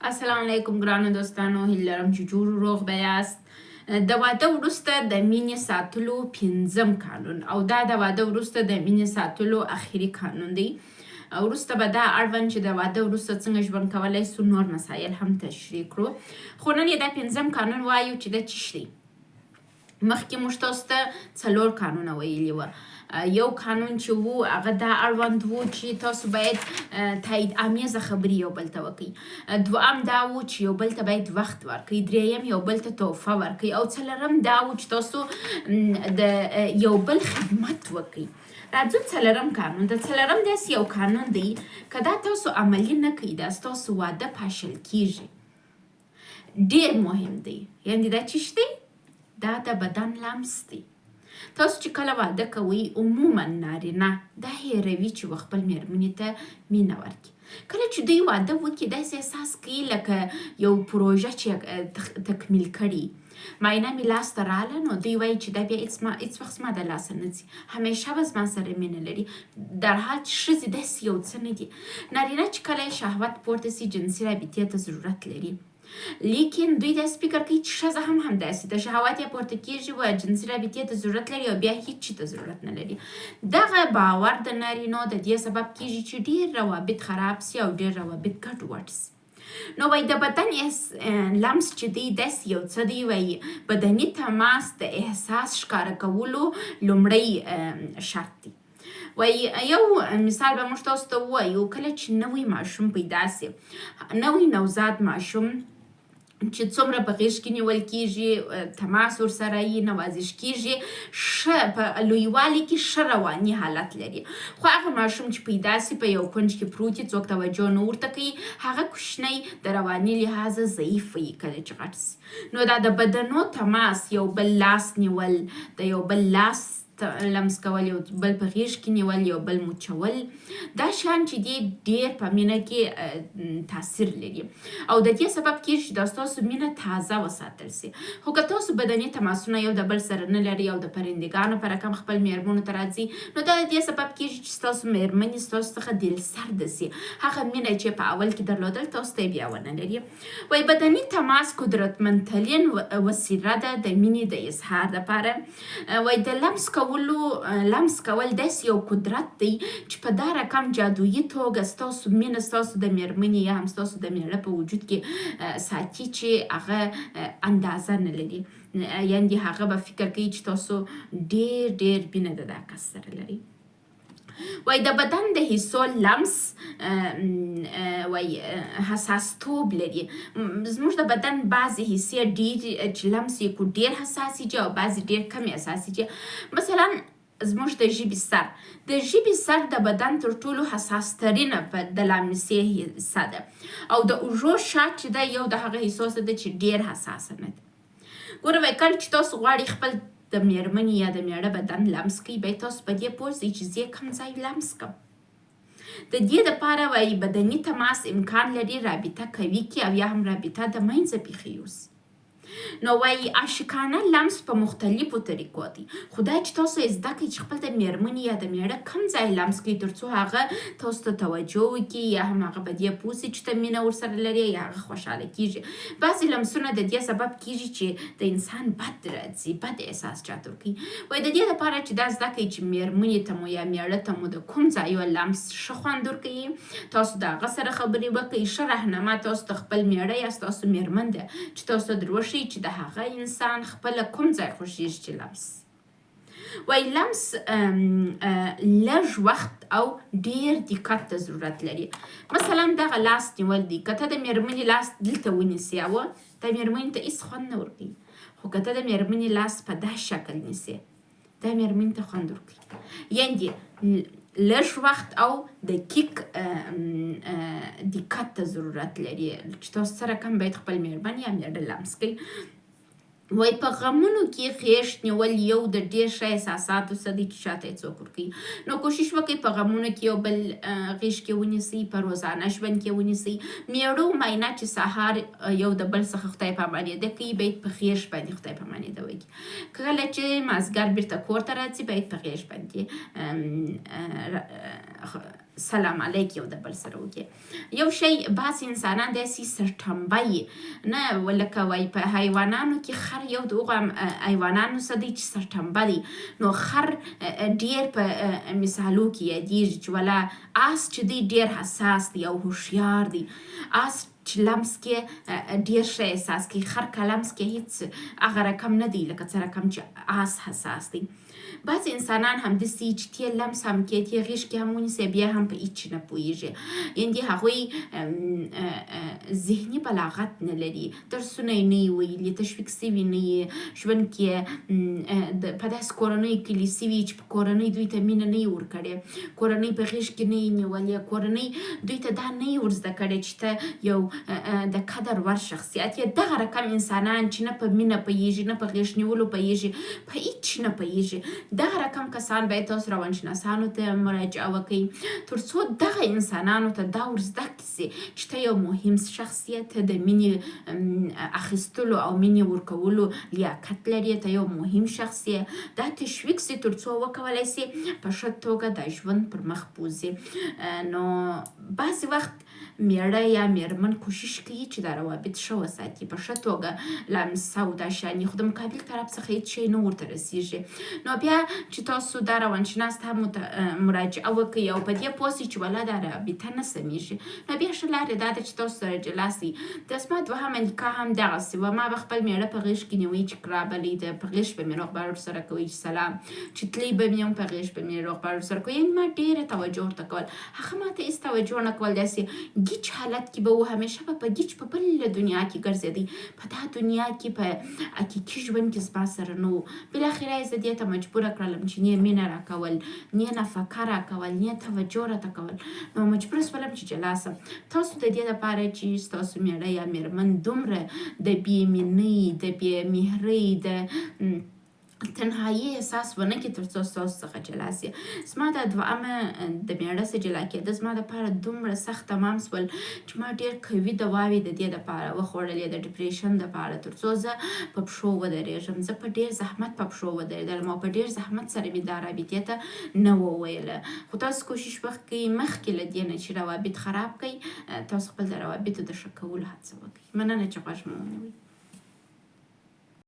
السلام علیکم ګرانو دوستانو، هیله لرم چې جوړ روغ به یاست. د واده وروسته د مینې ساتلو پنځم قانون او دا د واده وروسته د مینې ساتلو اخري قانون دی. وروسته به دا اړوند چې د واده وروسته څنګه ژوند کولی سو نور مسایل هم تشریح کړو. خو نن یې دا پنځم قانون وایو چې دا څه شی دی. مخکې موږ تاسو ته 4 قانونه ویلي وه. یو قانون چې وو هغه دا اړوند وو چې تاسو باید تایید امیزه خبرې یو بل ته وکړئ. دویم دا وو چې یو بل ته باید وخت ورکړئ. دریم یو بل ته تحفه ورکړئ. او څلورم دا وو چې تاسو د یو بل خدمت وکړئ. راځو څلورم قانون. د څلورم داسې یو قانون دی که دا تاسو عملي نه کوئ دا ستاسو واده پاشل کیږي. ډیر مهم دی. یعنې دا څه دی؟ دا د بدن لمس دی. تاسو چې کله واده کوئ عموما نارینه دا هیروي چې خپل میرمنې ته مینه ورکړي. کله چې دوی واده وکړي داسې احساس کوي لکه یو پروژه چې تکمیل کړي. معاینه مې لاسته راغله نو دوی وایي چې دا بیا هېڅ وخت زما د لاسه نه ځي، همیشه به زما سره مینه لري، در حال چې ښځې داسې یو څه نه دي. نارینه چې کله شهوت پورته سي جنسي رابطې ته ضرورت لري، لیکن دوی داسې فکر کوي چې ښځه هم همداسې د شهوت یې پورته کېږي و جنسي رابطې ته ضرورت لري او بیا هیڅ چي ته ضرورت نه لري. دغه باور د نارینو د دې سبب کېږي چې ډېر روابط خراب سي او ډېر روابط ګډوډ سي. نو وایي د بدن لمس چې دی داسې یو څه دی، وایي بدني تماس د احساس ښکاره کولو لومړی شرط دی. وایي یو مثال به موږ تاسو ته ووایو. کله چې نوی ماشوم پیدا سي، نوی نوزاد ماشوم چې څومره په غېږ کې نیول کېږي، تماس ورسره یي، نوازش کېږي، ښه په لویوالي کې ښه رواني حالت لري. خو هغه ماشوم چې پیدا سي په یو کونج کې پروت وي، څوک توجه نه ورته کوي، هغه کوچنی د رواني لحاظه ضعیف وي کله چې غټ سي. نو دا د بدنو تماس، یو بل لاس نیول، د یو بل لاس لمس کول، یو بل په غېږ کې نیول، یو بل مچول، دا شیان چې دي ډېر په مینه کې تاثیر لري او د دې سبب کېږي چې دا ستاسو مینه تازه وساتل سي. خو که تاسو بدني تماسونه یو د بل سره نه لرئ او د پرندګانو په رقم خپل میرمنو ته راځئ، نو دا د دې سبب کېږي چې ستاسو میرمنې ستاسو څخه دلسرده سي. هغه مینه چې په اول کې درلودل تاسو ته یې بیا ونه لري. وایي بدني تماس قدرتمندترین وسیله ده د مینې د اظهار دپاره. وایي د لمس کول داسې یو قدرت دی چې په دا رقم جادویي توګه ستاسو مینه ستاسو د میرمنې یا هم ستاسو د میړه په وجود کې ساتي چې هغه اندازه نه لري. یعنې هغه به فکر کوي چې تاسو ډېر مینه د دا کس سره لري. وایي د بدن د حصو لمس وایي حساستوب لري. زموږ د بدن بعضې حصې ډېر چې لمس یې کو ډېر حساسې دي او بعضې ډېر کمې حساسې دي. مثلا زموږ د ژبې سر د بدن تر ټولو حساسترینه د لامسې حصه ده او د اوږو شا چې ده یو د هغه حصو څخه ده چې ډېر حساسه نه ده. ګوره وایي کله چې تاسو غواړئ خپل د میرمنې یا د میړه بدن لمس کوي، باید تاسو په دې پوه سئ چې زه کوم ځای لمس کړم. د دې دپاره وایي بدني تماس امکان لري رابطه قوي کړي او یا هم رابطه د منځه پیښې یوسي. نو وایي عاشقانه لمس په مختلفو طریقو دی، خو دا چې تاسو یې زده کړئ چې خپل د میرمنې یا د میړه کوم ځای لمس کوي تر څو هغه تاسو ته توجه وکړي یا هم هغه په دې پوه سي چې ته مینه ورسره لري یا هغه خوشحاله کېږي. بعضې لمسونه د دې سبب کېږي چې د انسان بد راځي، بد احساس چاته ورکوي. وایي د دې دپاره چې دا زده کړئ چې میرمنې ته مو یا میړه ته مو د کوم ځای یو لمس ښه خوند ورکوي، تاسو د هغه سره خبرې وکړئ. ښه رهنما تاسو ته خپل میړه یا ستاسو میرمن ده چې تاسو ته در وښیي چې د هغه انسان خپله کوم ځای خوښیږي چې لمس. وایي لمس لږ وخت او ډېر دقت ته ضرورت لري. مثلا دغه لاس نیول دی، که ته د میرمنې لاس دلته ونیسې او د میرمنې ته هېڅ خوند نه ورکوي، خو که ته د میرمنې لاس په دا شکل نیسې دا میرمنې ته خوند ورکوي. یعنې لږ وخت او دقیق دقت ته ضرورت لري چې تاسو سره کم باید خپل میرمن یا میړه لمس کوي. وایي په غمونو کې غېږ نیول یو د ډېر ښه احساساتو څخه دی چې چاته یې څوک ورکوي. نو کوشش وکړئ په غمونو کې یو بل غېږ کې ونیسئ، په روزانه ژوند کې ونیسئ. میړه ماینه چې سهار یو د بل څخه خدای پامانېده کوي باید په غېږ باندې خدای پامانېده وکړي. کله چې مازدیګر بېرته کور ته راځي باید په غېږ باندې سلام علیک یو د بل سره وکړي. یو شی بعض انسانان داسې سرټمبه نه لکه وایي په حیوانانو کې خر یو د هغو حیوانانو څه دی چې سرټمبه دی. نو خر ډېر په مثالو کې یادېږي چې ولا آس چې دی ډېر حساس دی او هوښیار دی. آس چې لمس کې ډېر ښه احساس کوي، خر که لمس کې هېڅ هغه رقم نه دی لکه څه رقم چې آس حساس دی. بعض انسانان همداسې چې تی لمس هم کوي، تی غېږ کې هم ونیسي، بیا هم په هېڅ نه پوهېږي. یعنې هغوی ذهني بلاغت نه لري، درسونه یې نه وي ویلي، تشویق سوي نه یې ژوند کې په داسې کورنیو کې لیسي وي چې په کورنۍ دوی ته مینه نه یې ورکړې، کورنۍ په غېږ کې نه یې نیولې، کورنۍ دوی ته دا نه یې ور زده کړې چې ته یو د قدر ور شخصیت یې. دغه رقم انسانان چې نه په مینه پوهېږي، نه په غېږ نیولو پوهېږي، په هېڅ نه پوهېږي، دغه رقم کسان باید تاسو روانشناسانو ته مراجعه وکړئ تر څو دغه انسانانو ته دا ور زده کړي چې ته یو مهم شخصیت د مینې اخیستلو او مینې ورکولو لیاقت لري، ته یو مهم شخصیت. دا تشویق سي تر څو وکولی سي په ښه توګه دا ژوند پر مخ بوځي. نو بعضې وخت میړه یا میرمن کوشش کوي چې دا روابط ښه وساتي، په ښه توګه لمسه او دا شیانې، خو د مقابل طرف څخه هېڅ شی نه ورته رسېږي. نو بیا چې تاسو دا روانشناس ته مراجعه وکړئ او په دې پوه سئ چې ولا دا رابطه نه سمیږي، نو بیا ښه لارې دا ده چې تاسو سره جلا سئ. د زما دوهمه نکاح هم دغسې وه، ما به خپل میړه په غېږ کې نیوی چې رابلئ، په غېږ به مې روغبړ ورسره کوئ چې سلام، چې تلئ به مې هم په غېږ به مې روغبړ ورسره کوئ. یعنې ما ډېره توجه ورته کول، هغه ما ته هېڅ توجه نه کول، داسې ګیچ حالت کې به و، همیشه به په ګیچ په بله دنیا کې ګرځېدی، په دا دنیا کې په حقیقي ژوند کې زما سره نه و. بالاخره یې زه دې ته مجبوره کړلم چې نه مینه راکول، نه نفقه راکول، نه توجه راته کول. نو مجبوره شولم چې جلا سم. تاسو د دې لپاره چې ستاسو میړه یا میرمن دومره د بېمینۍ، د بېمهرۍ، د تنهایی احساس ونه کړي تر څو ستاسو څخه جلا سي. زما دا دوهمه د میړه سره جلا کېده زما دپاره دومره سخت تمام سول چې ما ډېر قوي دواوې د دې دپاره وخوړلې، د ډپریشن دپاره، تر څو زه په پښو ودرېږم. زه په ډېر زحمت په پښو ودرېدلم او په ډېر زحمت سره مې دا رابطې ته نه وویله. خو تاسو کوشش وکړئ مخکې له دې نه چې روابط خراب کړئ، تاسو خپل د روابطو د ښه کولو هڅه وکړئ. مننه چې غوږ مو ونیوئ.